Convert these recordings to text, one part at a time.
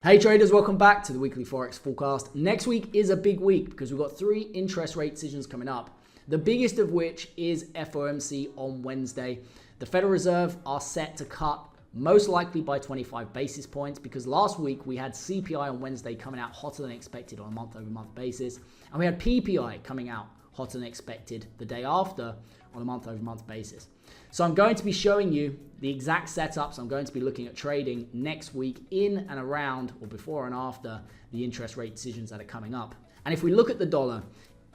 Hey traders, welcome back to the weekly Forex Forecast. Next week is a big week because we've got 3 interest rate decisions coming up. The biggest of which is FOMC on Wednesday. The Federal Reserve are set to cut most likely by 25 basis points because last week we had CPI on Wednesday coming out hotter than expected on a month-over-month basis. And we had PPI coming out hotter than expected the day after on a month-over-month basis. So I'm going to be showing you the exact setups. I'm going to be looking at trading next week in and around or before and after the interest rate decisions that are coming up. And if we look at the dollar,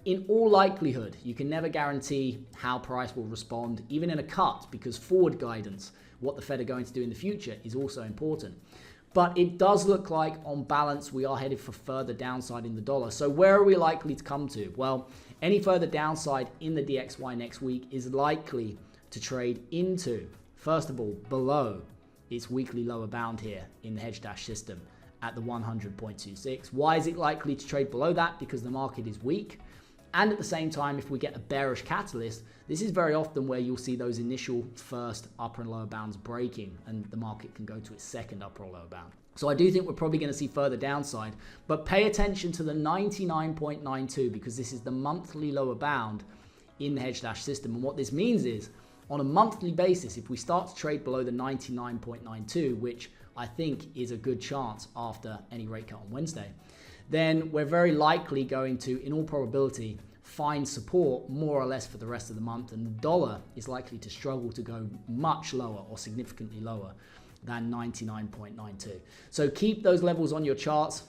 in all likelihood, you can never guarantee how price will respond, even in a cut, because forward guidance, what the Fed are going to do in the future, is also important. But it does look like, on balance, we are headed for further downside in the dollar. So where are we likely to come to? Well, any further downside in the DXY next week is likely to trade into, first of all, below its weekly lower bound here in the hedge dash system at the 100.26. Why is it likely to trade below that? Because the market is weak. And at the same time, if we get a bearish catalyst, this is very often where you'll see those initial first upper and lower bounds breaking and the market can go to its second upper or lower bound. So I do think we're probably going to see further downside, but pay attention to the 99.92 because this is the monthly lower bound in the hedge dash system. And what this means is, on a monthly basis, if we start to trade below the 99.92, which I think is a good chance after any rate cut on Wednesday, then we're very likely going to, in all probability, find support more or less for the rest of the month. And the dollar is likely to struggle to go much lower or significantly lower than 99.92. So keep those levels on your charts.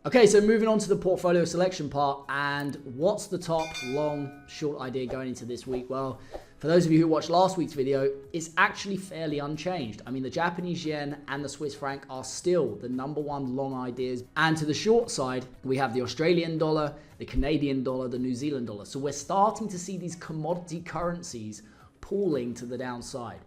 Okay, so moving on to the portfolio selection part, and what's the top long short idea going into this week? Well, for those of you who watched last week's video, it's actually fairly unchanged. I mean, the Japanese yen and the Swiss franc are still the #1 long ideas. And to the short side, we have the Australian dollar, the Canadian dollar, the New Zealand dollar. So we're starting to see these commodity currencies pulling to the downside.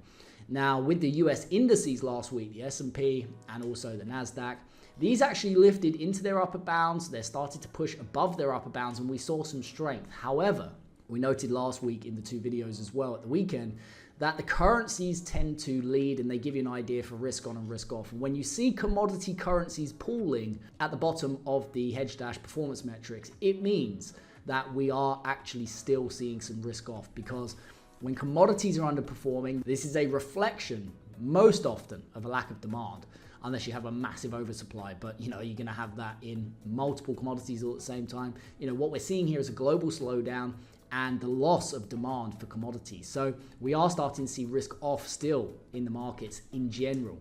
Now, with the US indices last week, the S&P and also the Nasdaq, these actually lifted into their upper bounds. They're starting to push above their upper bounds and we saw some strength. However, we noted last week in the 2 videos as well at the weekend that the currencies tend to lead and they give you an idea for risk on and risk off. And when you see commodity currencies pooling at the bottom of the hedge dash performance metrics, it means that we are actually still seeing some risk off, because when commodities are underperforming, this is a reflection most often of a lack of demand, unless you have a massive oversupply. But you're going to have that in multiple commodities all at the same time. What we're seeing here is a global slowdown and the loss of demand for commodities. So we are starting to see risk off still in the markets in general.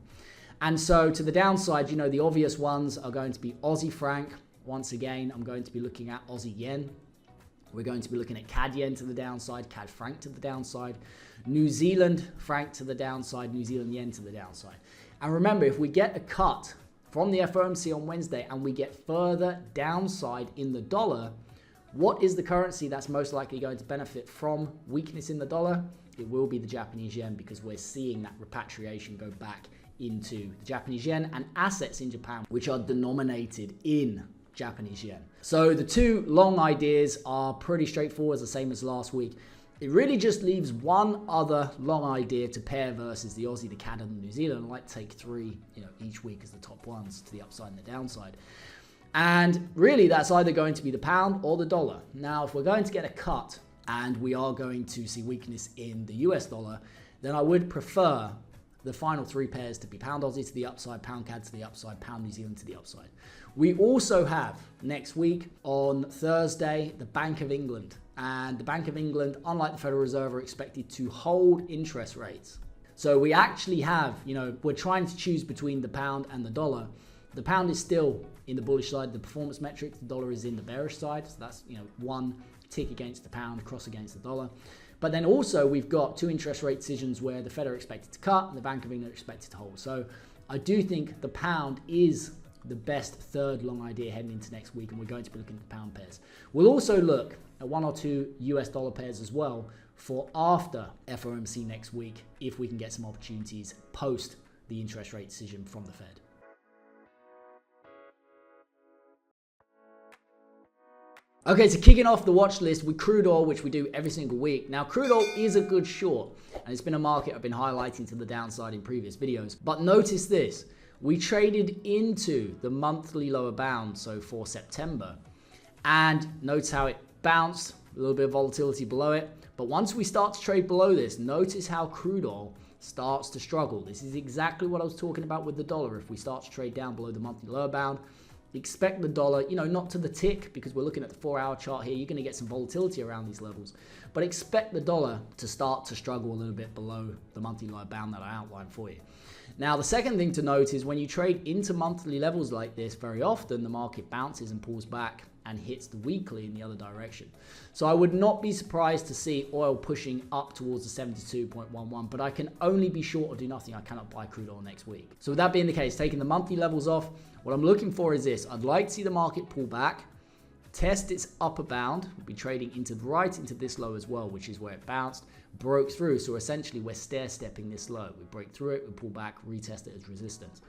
And so to the downside, the obvious ones are going to be Aussie franc. Once again, I'm going to be looking at Aussie yen. We're going to be looking at CAD yen to the downside, CAD franc to the downside, New Zealand franc to the downside, New Zealand yen to the downside. And remember, if we get a cut from the FOMC on Wednesday and we get further downside in the dollar, what is the currency that's most likely going to benefit from weakness in the dollar? It will be the Japanese yen, because we're seeing that repatriation go back into the Japanese yen and assets in Japan, which are denominated in Japanese yen. So the 2 long ideas are pretty straightforward, the same as last week. It really just leaves one other long idea to pair versus the Aussie, the CAD, and the New Zealand. I like to take 3, each week as the top ones to the upside and the downside. And really, that's either going to be the pound or the dollar. Now, if we're going to get a cut and we are going to see weakness in the US dollar, then I would prefer the final 3 pairs to be pound Aussie to the upside, pound CAD to the upside, pound New Zealand to the upside. We also have next week on Thursday, the Bank of England. And the Bank of England, unlike the Federal Reserve, are expected to hold interest rates. So we actually have, we're trying to choose between the pound and the dollar. The pound is still in the bullish side, the performance metrics. The dollar is in the bearish side. So that's, 1 tick against the pound, cross against the dollar. But then also we've got 2 interest rate decisions where the Fed are expected to cut and the Bank of England are expected to hold. So I do think the pound is the best 3rd long idea heading into next week, and we're going to be looking at the pound pairs. We'll also look at 1 or 2 US dollar pairs as well for after FOMC next week, if we can get some opportunities post the interest rate decision from the Fed. Okay, so kicking off the watch list with crude oil, which we do every single week. Now, crude oil is a good short, and it's been a market I've been highlighting to the downside in previous videos. But notice this, we traded into the monthly lower bound, so for September, and notice how it bounced, a little bit of volatility below it. But once we start to trade below this, notice how crude oil starts to struggle. This is exactly what I was talking about with the dollar. If we start to trade down below the monthly lower bound, expect the dollar, not to the tick, because we're looking at the 4-hour chart here. You're going to get some volatility around these levels, but expect the dollar to start to struggle a little bit below the monthly lower bound that I outlined for you. Now, the second thing to note is when you trade into monthly levels like this, very often the market bounces and pulls back and hits the weekly in the other direction. So I would not be surprised to see oil pushing up towards the 72.11, but I can only be short or do nothing. I cannot buy crude oil next week. So with that being the case, taking the monthly levels off, what I'm looking for is this. I'd like to see the market pull back, test its upper bound. We'll be trading right into this low as well, which is where it bounced, broke through. So essentially we're stair-stepping this low. We break through it, we pull back, retest it as resistance.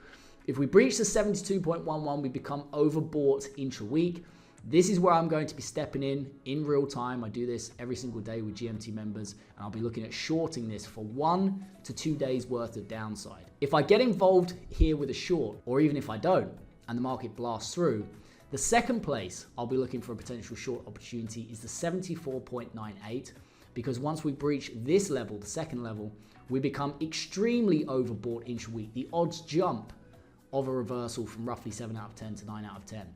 If we breach the 72.11, we become overbought intra-week. This is where I'm going to be stepping in real time. I do this every single day with GMT members, and I'll be looking at shorting this for 1 to 2 days worth of downside. If I get involved here with a short, or even if I don't, and the market blasts through, the second place I'll be looking for a potential short opportunity is the 74.98, because once we breach this level, the second level, we become extremely overbought intra-week. The odds jump of a reversal from roughly 7 out of 10 to 9 out of 10.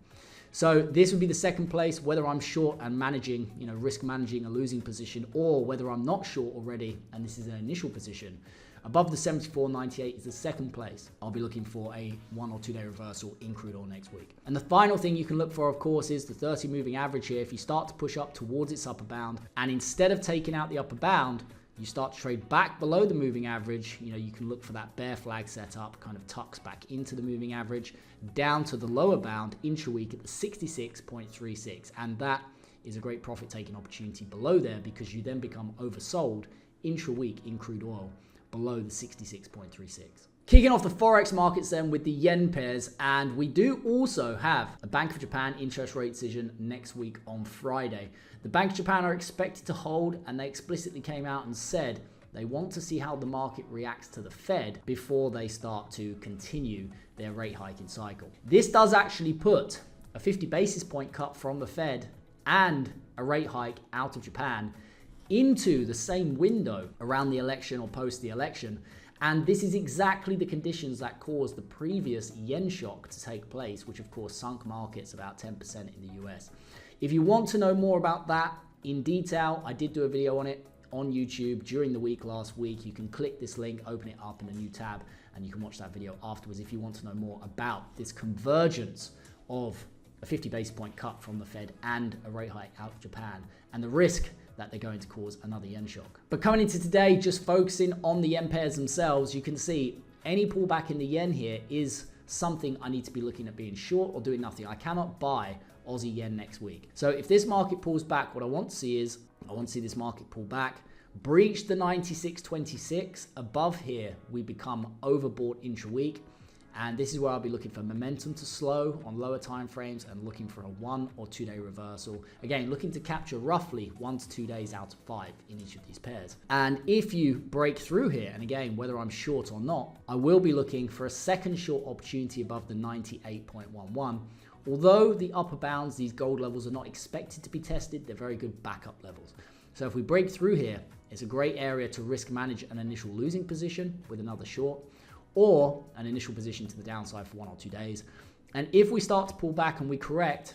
So this would be the second place, whether I'm short and managing, risk managing a losing position, or whether I'm not short already and this is an initial position. Above the 74.98 is the second place. I'll be looking for a 1 or 2 day reversal in crude oil next week. And the final thing you can look for, of course, is the 30 moving average here. If you start to push up towards its upper bound, and instead of taking out the upper bound, you start to trade back below the moving average, you can look for that bear flag setup, kind of tucks back into the moving average, down to the lower bound intra-week at the 66.36. And that is a great profit taking opportunity below there, because you then become oversold intra-week in crude oil below the 66.36. Kicking off the Forex markets then with the yen pairs, and we do also have a Bank of Japan interest rate decision next week on Friday. The Bank of Japan are expected to hold, and they explicitly came out and said they want to see how the market reacts to the Fed before they start to continue their rate hiking cycle. This does actually put a 50 basis point cut from the Fed and a rate hike out of Japan into the same window around the election or post the election. And this is exactly the conditions that caused the previous yen shock to take place, which of course sunk markets about 10% in the US. If you want to know more about that in detail, I did do a video on it on YouTube during the week last week. You can click this link, open it up in a new tab, and you can watch that video afterwards if you want to know more about this convergence of a 50 basis point cut from the Fed and a rate hike out of Japan, and the risk that they're going to cause another yen shock. But coming into today, just focusing on the yen pairs themselves, you can see any pullback in the yen here is something I need to be looking at being short or doing nothing. I cannot buy Aussie yen next week. So if this market pulls back, what I want to see is, I want to see this market pull back, breach the 96.26. Above here, we become overbought intra-week. And this is where I'll be looking for momentum to slow on lower time frames and looking for a 1 or 2 day reversal. Again, looking to capture roughly 1 to 2 days out of 5 in each of these pairs. And if you break through here, and again, whether I'm short or not, I will be looking for a second short opportunity above the 98.11. Although the upper bounds, these gold levels, are not expected to be tested, they're very good backup levels. So if we break through here, it's a great area to risk manage an initial losing position with another short, or an initial position to the downside for 1 or 2 days. And if we start to pull back and we correct,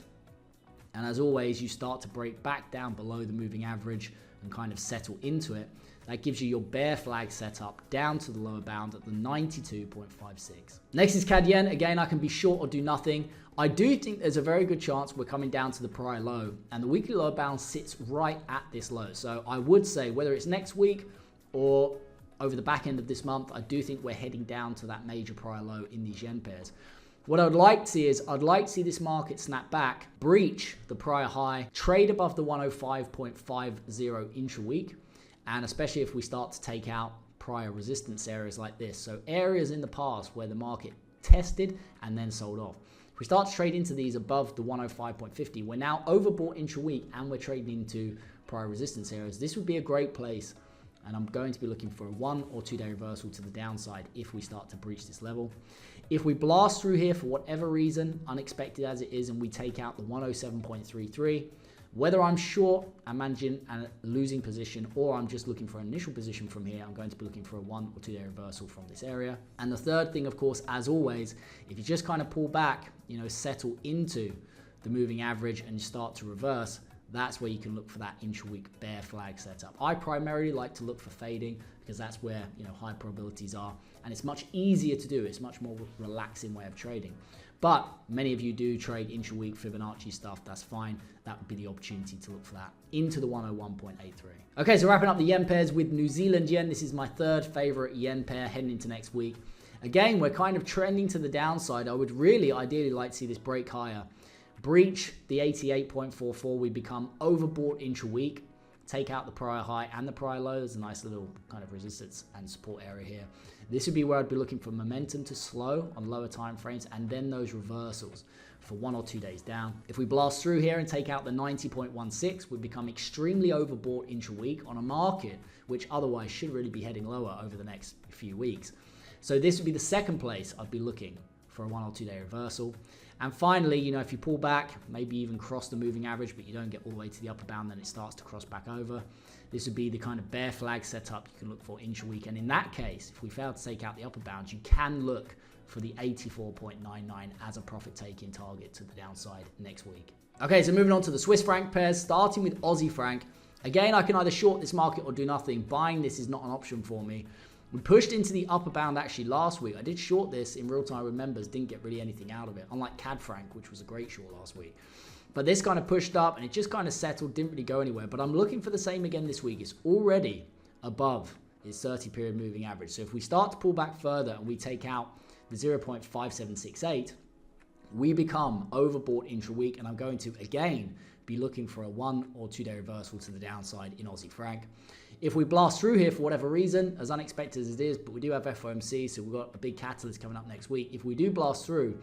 and as always, you start to break back down below the moving average and kind of settle into it, that gives you your bear flag setup down to the lower bound at the 92.56. Next is CAD yen. Again, I can be short or do nothing. I do think there's a very good chance we're coming down to the prior low, and the weekly lower bound sits right at this low. So I would say whether it's next week or over the back end of this month, I do think we're heading down to that major prior low in these yen pairs. What I would like to see is, I'd like to see this market snap back, breach the prior high, trade above the 105.50 intra-week, and especially if we start to take out prior resistance areas like this. So areas in the past where the market tested and then sold off. If we start to trade into these above the 105.50, we're now overbought intra-week and we're trading into prior resistance areas. This would be a great place, and I'm going to be looking for a 1 or 2 day reversal to the downside if we start to breach this level. If we blast through here for whatever reason, unexpected as it is, and we take out the 107.33, whether I'm short, I'm managing a losing position, or I'm just looking for an initial position from here, I'm going to be looking for a 1 or 2 day reversal from this area. And the third thing, of course, as always, if you just kind of pull back, settle into the moving average and you start to reverse, that's where you can look for that intra-week bear flag setup. I primarily like to look for fading because that's where high probabilities are, and it's much easier to do. It's much more relaxing way of trading. But many of you do trade intra-week Fibonacci stuff. That's fine. That would be the opportunity to look for that into the 101.83. Okay, so wrapping up the yen pairs with New Zealand yen. This is my third favorite yen pair heading into next week. Again, we're kind of trending to the downside. I would really ideally like to see this break higher. Breach the 88.44. We become overbought intra-week. Take out the prior high and the prior low. There's a nice little kind of resistance and support area here. This would be where I'd be looking for momentum to slow on lower time frames, and then those reversals for 1 or 2 days down. If we blast through here and take out the 90.16, we become extremely overbought intra-week on a market which otherwise should really be heading lower over the next few weeks. So this would be the second place I'd be looking for a 1 or 2 day reversal. And finally, if you pull back, maybe even cross the moving average, but you don't get all the way to the upper bound, then it starts to cross back over. This would be the kind of bear flag setup you can look for intra-week. And in that case, if we fail to take out the upper bound, you can look for the 84.99 as a profit taking target to the downside next week. Okay, so moving on to the Swiss franc pairs, starting with Aussie franc. Again, I can either short this market or do nothing. Buying this is not an option for me. We pushed into the upper bound actually last week. I did short this in real time with members, didn't get really anything out of it, unlike CAD franc, which was a great short last week. But this kind of pushed up and it just kind of settled, didn't really go anywhere. But I'm looking for the same again this week. It's already above its 30-period moving average. So if we start to pull back further and we take out the 0.5768, we become overbought intra-week, and I'm going to again be looking for a 1 or 2 day reversal to the downside in Aussie franc. If we blast through here for whatever reason, as unexpected as it is, but we do have FOMC, so we've got a big catalyst coming up next week. If we do blast through,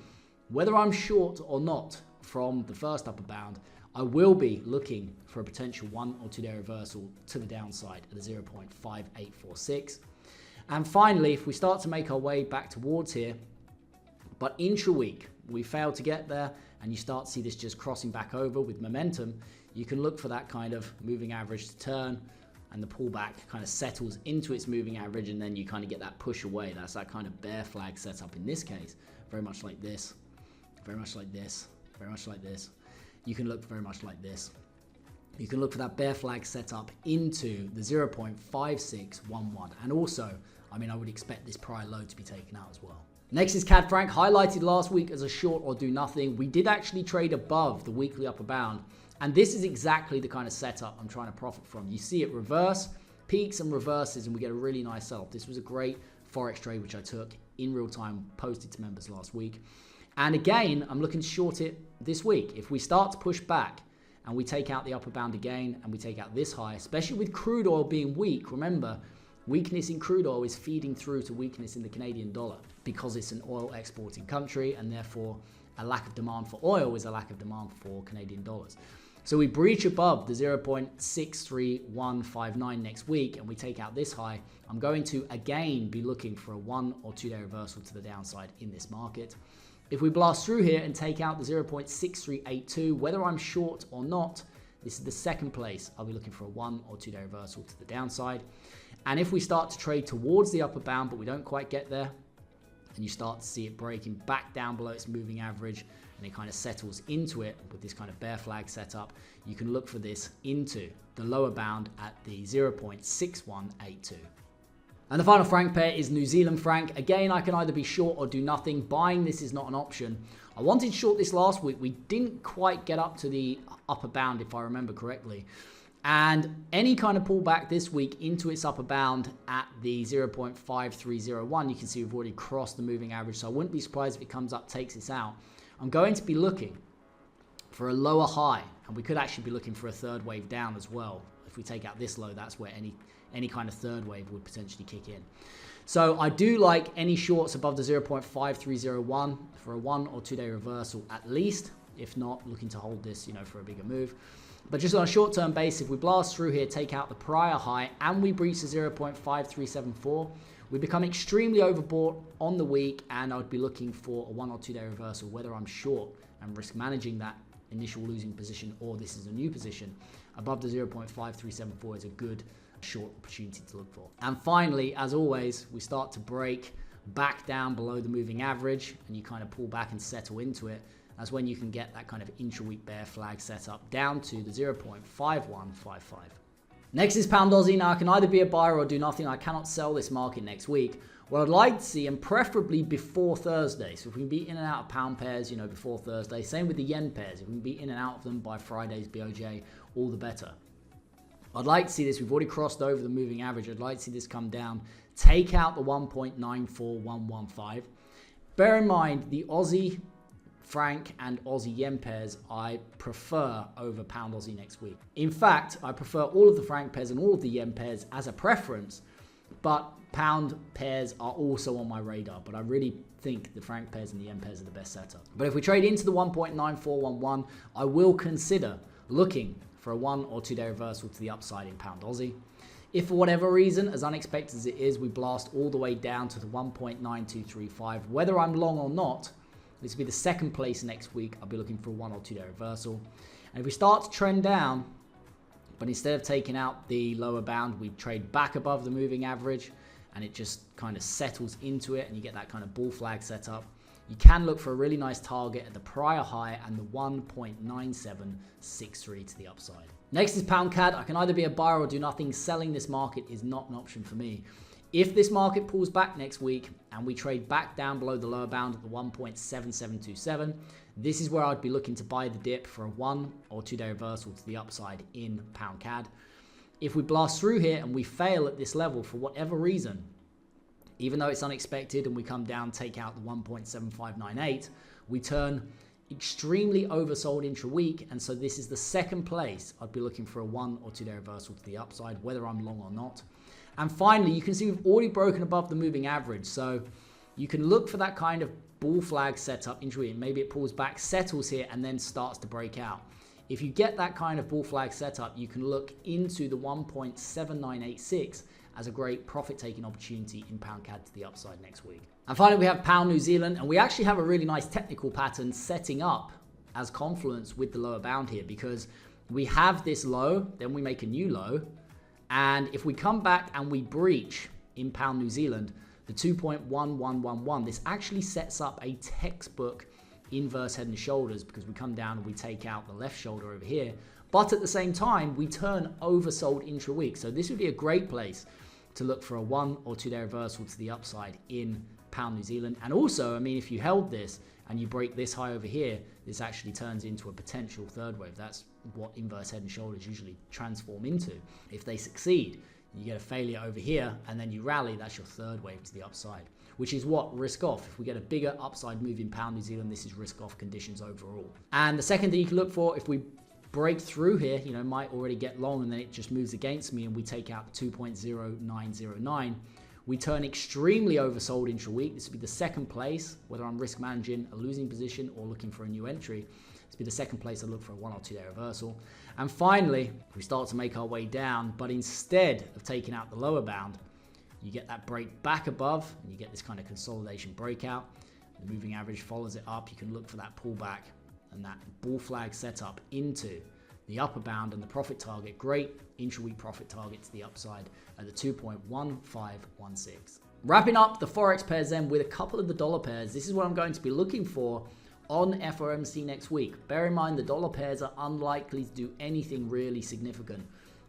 whether I'm short or not from the first upper bound, I will be looking for a potential 1 or 2 day reversal to the downside at the 0.5846. And finally, if we start to make our way back towards here, but intra-week, we fail to get there, and you start to see this just crossing back over with momentum, you can look for that kind of moving average to turn, and the pullback kind of settles into its moving average, and then you kind of get that push away. That's that kind of bear flag setup in this case, very much like this, very much like this, very much like this. You can look very much like this. You can look for that bear flag setup into the 0.5611. And also, I would expect this prior low to be taken out as well. Next is CAD franc, highlighted last week as a short or do nothing. We did actually trade above the weekly upper bound. And this is exactly the kind of setup I'm trying to profit from. You see it reverse, peaks and reverses, and we get a really nice sell-off. This was a great Forex trade, which I took in real time, posted to members last week. And again, I'm looking to short it this week. If we start to push back and we take out the upper bound again and we take out this high, especially with crude oil being weak, remember, weakness in crude oil is feeding through to weakness in the Canadian dollar because it's an oil exporting country, and therefore a lack of demand for oil is a lack of demand for Canadian dollars. So we breach above the 0.63159 next week and we take out this high. I'm going to again be looking for a 1 or 2 day reversal to the downside in this market. If we blast through here and take out the 0.6382, whether I'm short or not, this is the second place. I'll be looking for a 1 or 2 day reversal to the downside. And if we start to trade towards the upper bound, but we don't quite get there, and you start to see it breaking back down below its moving average, and it kind of settles into it with this kind of bear flag setup, you can look for this into the lower bound at the 0.6182. And the final franc pair is New Zealand franc. Again, I can either be short or do nothing. Buying this is not an option. I wanted to short this last week. We didn't quite get up to the upper bound, if I remember correctly. And any kind of pullback this week into its upper bound at the 0.5301, you can see we've already crossed the moving average. So I wouldn't be surprised if it comes up, takes this out. I'm going to be looking for a lower high, and we could actually be looking for a third wave down as well. If we take out this low, that's where any kind of third wave would potentially kick in. So I do like any shorts above the 0.5301 for a 1 or 2 day reversal at least. If not, looking to hold this, for a bigger move. But just on a short-term basis, if we blast through here, take out the prior high, and we breach the 0.5374, we become extremely overbought on the week, and I would be looking for a 1 or 2 day reversal, whether I'm short and risk managing that initial losing position or this is a new position. Above the 0.5374 is a good short opportunity to look for. And finally, as always, we start to break back down below the moving average, and you kind of pull back and settle into it. That's when you can get that kind of intra-week bear flag set up down to the 0.5155. Next is Pound Aussie. Now I can either be a buyer or do nothing. I cannot sell this market next week. What I'd like to see, and preferably before Thursday, so if we can be in and out of pound pairs, before Thursday. Same with the yen pairs. If we can be in and out of them by Friday's BOJ, all the better. I'd like to see this. We've already crossed over the moving average. I'd like to see this come down, take out the 1.94115. Bear in mind, the Aussie franc and Aussie yen pairs I prefer over pound Aussie next week. In fact, I prefer all of the franc pairs and all of the yen pairs as a preference, but pound pairs are also on my radar. But I really think the franc pairs and the yen pairs are the best setup. But if we trade into the 1.9411, I will consider looking for a 1 or 2 day reversal to the upside in pound Aussie. If for whatever reason, as unexpected as it is, we blast all the way down to the 1.9235, whether I'm long or not, this will be the second place next week. I'll be looking for a 1 or 2 day reversal. And if we start to trend down, but instead of taking out the lower bound, we trade back above the moving average, and it just kind of settles into it, and you get that kind of bull flag set up. You can look for a really nice target at the prior high and the 1.9763 to the upside. Next is Pound CAD. I can either be a buyer or do nothing. Selling this market is not an option for me. If this market pulls back next week and we trade back down below the lower bound at the 1.7727, this is where I'd be looking to buy the dip for a 1 or 2 day reversal to the upside in Pound CAD. If we blast through here and we fail at this level for whatever reason, even though it's unexpected and we come down, take out the 1.7598, we turn extremely oversold intra-week, and so this is the second place I'd be looking for a 1 or 2 day reversal to the upside, whether I'm long or not. And finally, you can see we've already broken above the moving average, so you can look for that kind of bull flag setup intra-week. Maybe it pulls back, settles here, and then starts to break out. If you get that kind of bull flag setup, you can look into the 1.7986 as a great profit-taking opportunity in Pound CAD to the upside next week. And finally, we have Pound New Zealand, and we actually have a really nice technical pattern setting up as confluence with the lower bound here, because we have this low, then we make a new low, and if we come back and we breach in Pound New Zealand the 2.1111, this actually sets up a textbook inverse head and shoulders, because we come down and we take out the left shoulder over here, but at the same time we turn oversold intra-week. So this would be a great place to look for a 1 or 2 day reversal to the upside in Pound New Zealand. And also, I mean, if you held this and you break this high over here, this actually turns into a potential third wave. That's what inverse head and shoulders usually transform into. If they succeed, you get a failure over here, and then you rally, that's your third wave to the upside, which is what risk off. If we get a bigger upside move in Pound New Zealand, this is risk off conditions overall. And the second thing you can look for, if we break through here, might already get long and then it just moves against me and we take out the 2.0909, we turn extremely oversold intra-week. This would be the second place, whether I'm risk managing a losing position or looking for a new entry. This would be the second place I look for a 1 or 2 day reversal. And finally, we start to make our way down, but instead of taking out the lower bound, you get that break back above and you get this kind of consolidation breakout. The moving average follows it up. You can look for that pullback and that bull flag setup into the upper bound and the profit target. Great intra-week profit target to the upside at the 2.1516. Wrapping up the Forex pairs then with a couple of the dollar pairs. This is what I'm going to be looking for on FOMC next week. Bear in mind the dollar pairs are unlikely to do anything really significant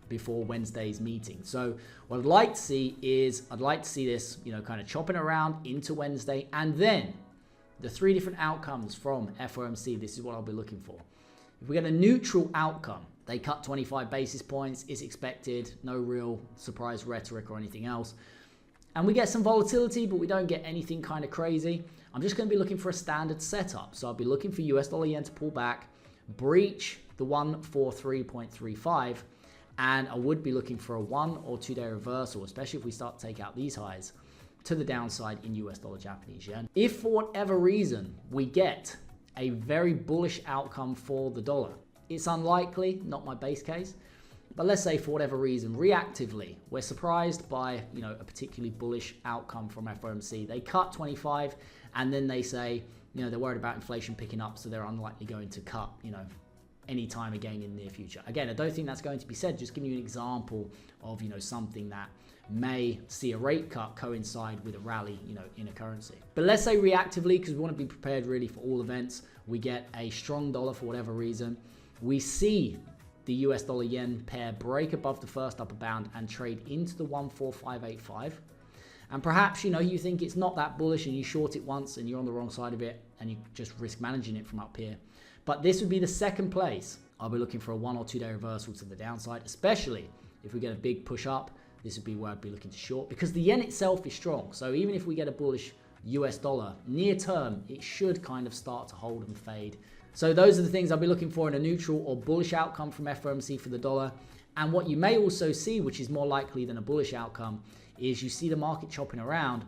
before Wednesday's meeting. So what I'd like to see is, I'd like to see this, kind of chopping around into Wednesday, and then the 3 different outcomes from FOMC. This is what I'll be looking for. If we get a neutral outcome, they cut 25 basis points, is expected, no real surprise rhetoric or anything else, and we get some volatility, but we don't get anything kind of crazy, I'm just going to be looking for a standard setup. So I'll be looking for US dollar yen to pull back, breach the 143.35, and I would be looking for a 1 or 2 day reversal, especially if we start to take out these highs, to the downside in US dollar Japanese yen. If for whatever reason we get a very bullish outcome for the dollar, it's unlikely, not my base case, but let's say for whatever reason, reactively, we're surprised by, a particularly bullish outcome from FOMC. They cut 25 and then they say, they're worried about inflation picking up, so they're unlikely going to cut, any time again in the near future. Again, I don't think that's going to be said. Just giving you an example of, something that may see a rate cut coincide with a rally, in a currency. But let's say reactively, because we want to be prepared really for all events, we get a strong dollar for whatever reason. We see the US dollar yen pair break above the first upper bound and trade into the 14585. And perhaps, you think it's not that bullish and you short it once and you're on the wrong side of it and you just risk managing it from up here. But this would be the second place. I'll be looking for a 1 or 2 day reversal to the downside, especially if we get a big push up. This would be where I'd be looking to short because the yen itself is strong. So even if we get a bullish US dollar, near term, it should kind of start to hold and fade. So those are the things I'll be looking for in a neutral or bullish outcome from FOMC for the dollar. And what you may also see, which is more likely than a bullish outcome, is you see the market chopping around.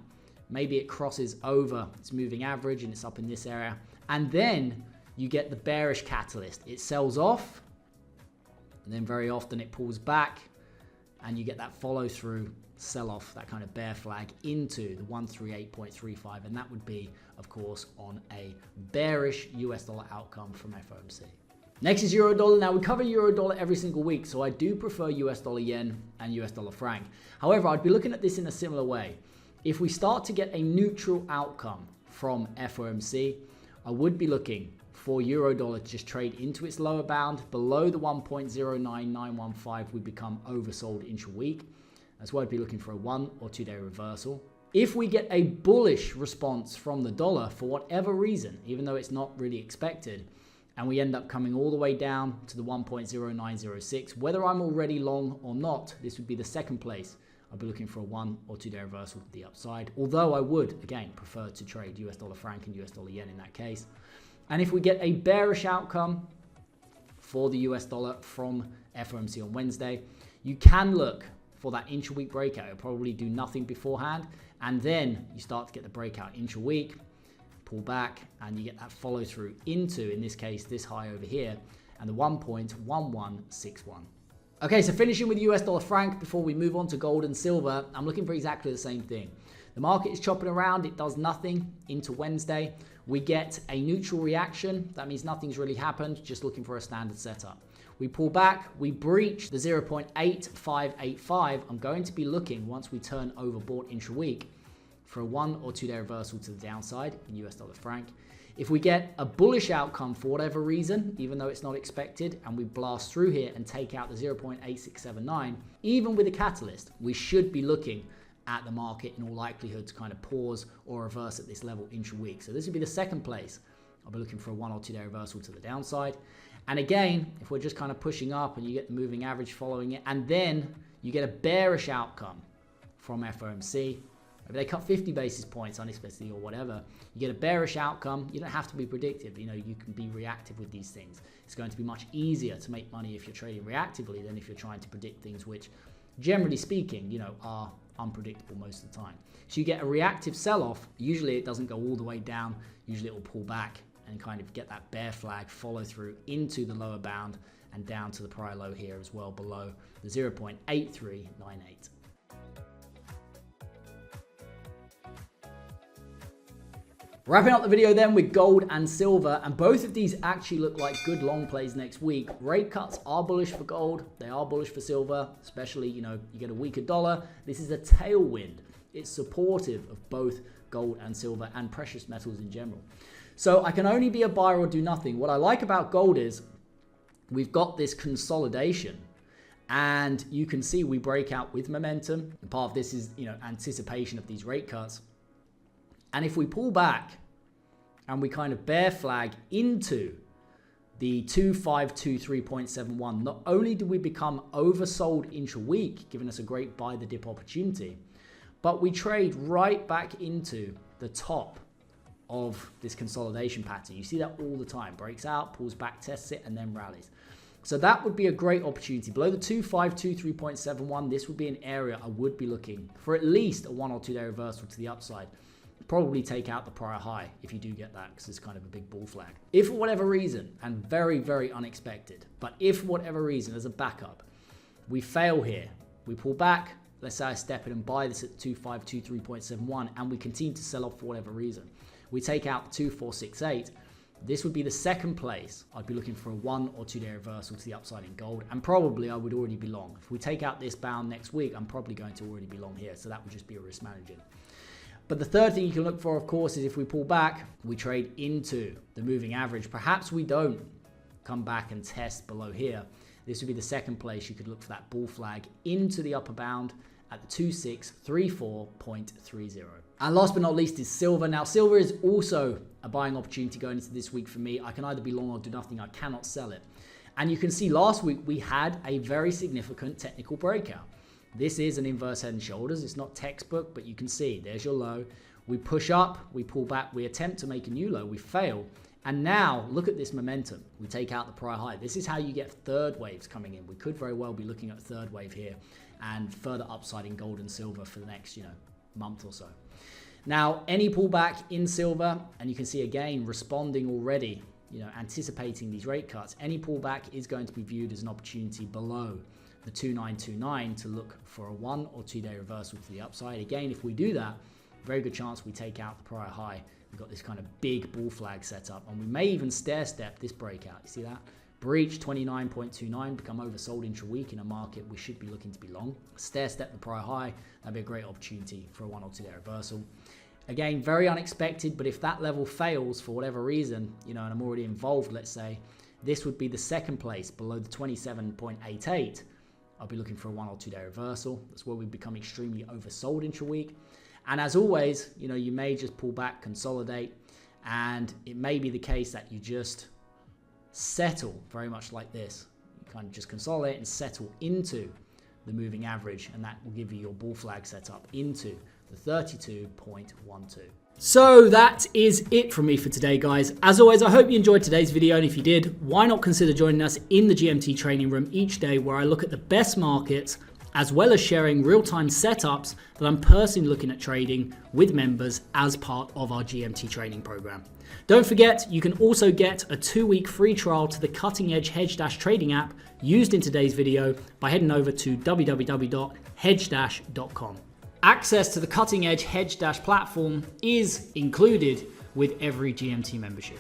Maybe it crosses over its moving average and it's up in this area. And then you get the bearish catalyst. It sells off and then very often it pulls back and you get that follow through sell off, that kind of bear flag into the 138.35, and that would be, of course, on a bearish US dollar outcome from FOMC. Next is euro dollar. Now we cover euro dollar every single week, so I do prefer US dollar yen and US dollar franc. However, I'd be looking at this in a similar way. If we start to get a neutral outcome from FOMC, I would be looking for euro dollar to just trade into its lower bound below the 1.09915. We become oversold intra-week. That's why I'd be looking for a 1 or 2 day reversal. If we get a bullish response from the dollar for whatever reason, even though it's not really expected, and we end up coming all the way down to the 1.0906, whether I'm already long or not, this would be the second place. I'd be looking for a 1 or 2 day reversal to the upside. Although I would, again, prefer to trade US dollar franc and US dollar yen in that case. And if we get a bearish outcome for the US dollar from FOMC on Wednesday, you can look for that intra-week breakout. It'll probably do nothing beforehand, and then you start to get the breakout intra-week, pull back, and you get that follow through into, in this case, this high over here, and the 1.1161. Okay, so finishing with US dollar franc before we move on to gold and silver, I'm looking for exactly the same thing. The market is chopping around, it does nothing into Wednesday. We get a neutral reaction, that means nothing's really happened, just looking for a standard setup. We pull back, we breach the 0.8585. I'm going to be looking, once we turn overbought intra-week, for a 1 or 2 day reversal to the downside in US dollar franc. If we get a bullish outcome for whatever reason, even though it's not expected, and we blast through here and take out the 0.8679, even with a catalyst, we should be looking at the market in all likelihood to kind of pause or reverse at this level intra-week. So this would be the second place. I'll be looking for a 1 or 2 day reversal to the downside. And again, if we're just kind of pushing up and you get the moving average following it, and then you get a bearish outcome from FOMC, maybe they cut 50 basis points unexpectedly or whatever, you get a bearish outcome. You don't have to be predictive. You can be reactive with these things. It's going to be much easier to make money if you're trading reactively than if you're trying to predict things which, generally speaking, are unpredictable most of the time. So you get a reactive sell-off. Usually it doesn't go all the way down. Usually it will pull back and kind of get that bear flag follow through into the lower bound and down to the prior low here as well below the 0.8398. Wrapping up the video then with gold and silver, and both of these actually look like good long plays next week. Rate cuts are bullish for gold, they are bullish for silver, especially, you get a weaker dollar. This is a tailwind. It's supportive of both gold and silver and precious metals in general. So I can only be a buyer or do nothing. What I like about gold is we've got this consolidation, and you can see we break out with momentum. And part of this is, anticipation of these rate cuts. And if we pull back and we kind of bear flag into the 2523.71, not only do we become oversold intra-week, giving us a great buy the dip opportunity, but we trade right back into the top of this consolidation pattern. You see that all the time. Breaks out, pulls back, tests it, and then rallies. So that would be a great opportunity. Below the 2523.71, this would be an area I would be looking for at least a 1 or 2 day reversal to the upside. Probably take out the prior high if you do get that, because it's kind of a big bull flag. If for whatever reason, and very, very unexpected, but if for whatever reason as a backup, we fail here, we pull back, let's say I step in and buy this at 2523.71 and we continue to sell off for whatever reason, we take out the 2468, this would be the second place. I'd be looking for a 1 or 2 day reversal to the upside in gold, and probably I would already be long. If we take out this bound next week, I'm probably going to already be long here, so that would just be a risk managing. But the third thing you can look for, of course, is if we pull back, we trade into the moving average. Perhaps we don't come back and test below here. This would be the second place you could look for that bull flag into the upper bound at the 2634.30. And last but not least is silver. Now, silver is also a buying opportunity going into this week for me. I can either be long or do nothing. I cannot sell it. And you can see last week we had a very significant technical breakout. This is an inverse head and shoulders. It's not textbook, but you can see there's your low. We push up, we pull back, we attempt to make a new low, we fail. And now look at this momentum. We take out the prior high. This is how you get third waves coming in. We could very well be looking at a third wave here and further upside in gold and silver for the next, month or so. Now, any pullback in silver, and you can see again responding already, anticipating these rate cuts, any pullback is going to be viewed as an opportunity below the 2929 to look for a 1 or 2 day reversal to the upside. Again, if we do that, very good chance we take out the prior high. We've got this kind of big bull flag set up, and we may even stair step this breakout. You see that? Breach 29.29, become oversold intra-week in a market we should be looking to be long. Stair step the prior high, that'd be a great opportunity for a 1 or 2 day reversal. Again, very unexpected, but if that level fails for whatever reason, and I'm already involved, let's say, this would be the second place below the 27.88. I'll be looking for a 1 or 2 day reversal. That's where we become extremely oversold intra-week. And as always, you may just pull back, consolidate, and it may be the case that you just settle very much like this. You kind of just consolidate and settle into the moving average, and that will give you your bull flag setup into the 32.12. So that is it from me for today, guys. As always, I hope you enjoyed today's video, and if you did, why not consider joining us in the GMT training room each day, where I look at the best markets as well as sharing real-time setups that I'm personally looking at trading with members as part of our GMT training program. Don't forget, you can also get a 2-week free trial to the cutting-edge hedge-trading app used in today's video by heading over to www.hedge-.com. Access to the cutting-edge hedge-platform is included with every GMT membership.